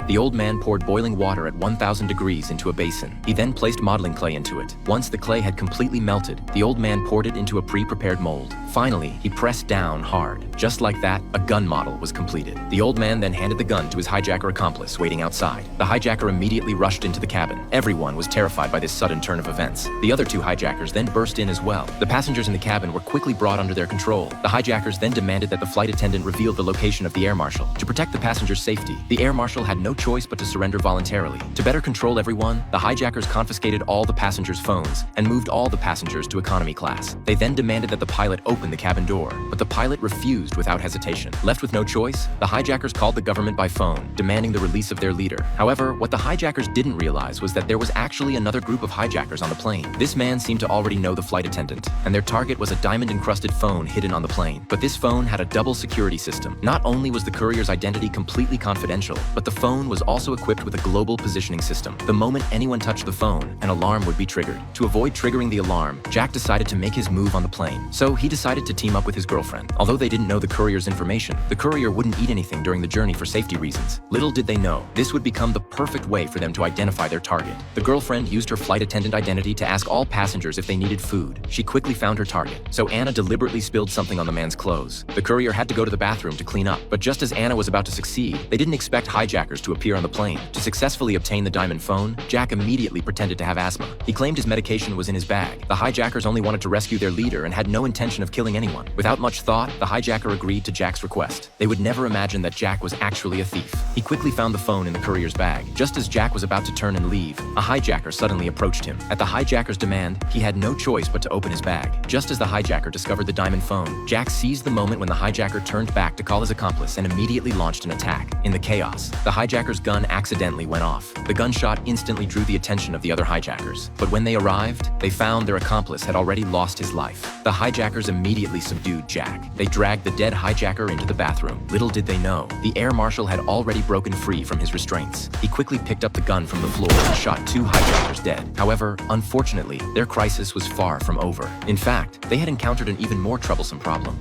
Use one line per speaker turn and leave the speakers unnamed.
The old man poured boiling water at 1,000 degrees into a basin. He then placed modeling clay into it. Once the clay had completely melted, the old man poured it into a pre-prepared mold. Finally, he pressed down hard. Just like that, a gun model was completed. The old man then handed the gun to his hijacker accomplice waiting outside. The hijacker immediately rushed into the cabin. Everyone was terrified by this sudden turn of events. The other two hijackers then burst in as well. The passengers in the cabin were quickly brought under their control. The hijackers then demanded that the flight attendant reveal the location of the air marshal. To protect the passengers' safety, the air marshal had no choice but to surrender voluntarily. To better control everyone, the hijackers confiscated all the passengers' phones and moved all the passengers to economy class. They then demanded that the pilot open the cabin door, but the pilot refused without hesitation. Left with no choice, the hijackers called the government by phone, demanding the release of their leader. However, what the hijackers didn't realize was that there was actually another group of hijackers on the plane. This man seemed to already know the flight attendant, and their target was a diamond-encrusted phone hidden on the plane. But this phone had a double security system. Not only was the courier's identity completely confidential, but the phone was also equipped with a global positioning system. The moment anyone touched the phone, an alarm would be triggered. To avoid triggering the alarm, Jack decided to make his move on the plane. So he decided to team up with his girlfriend. Although they didn't know the courier's information, the courier wouldn't eat anything during the journey for safety reasons. Little did they know, this would become the perfect way for them to identify their target. The girlfriend used her flight attendant identity to ask all passengers if they needed food. She quickly found her target, so Anna deliberately spilled something on the man's clothes. The courier had to go to the bathroom to clean up, but just as Anna was about to succeed, they didn't expect hijackers to appear on the plane. To successfully obtain the diamond phone, Jack immediately pretended to have asthma. He claimed his medication was in his bag. The hijackers only wanted to rescue their leader and had no intention of killing anyone. Without much thought, the hijacker agreed to Jack's request. They would never imagine that Jack was actually a thief. He quickly found the phone in the courier's bag. Just as Jack was about to turn and leave, a hijacker suddenly approached him. At the hijacker's demand, he had no choice but to open his bag. Just as the hijacker discovered the diamond phone, Jack seized the moment when the hijacker turned back to call his accomplice and immediately launched an attack. In the chaos, the hijacker's gun accidentally went off. The gunshot instantly drew the attention of the other hijackers. But when they arrived, they found their accomplice had already lost his life. The hijackers immediately subdued Jack. They dragged the dead hijacker into the bathroom. Little did they know, the air marshal had already broken free from his restraints. He quickly picked up the gun from the floor and shot two hijackers dead. However, unfortunately, their crisis was far from over. In fact, they had encountered an even more troublesome problem.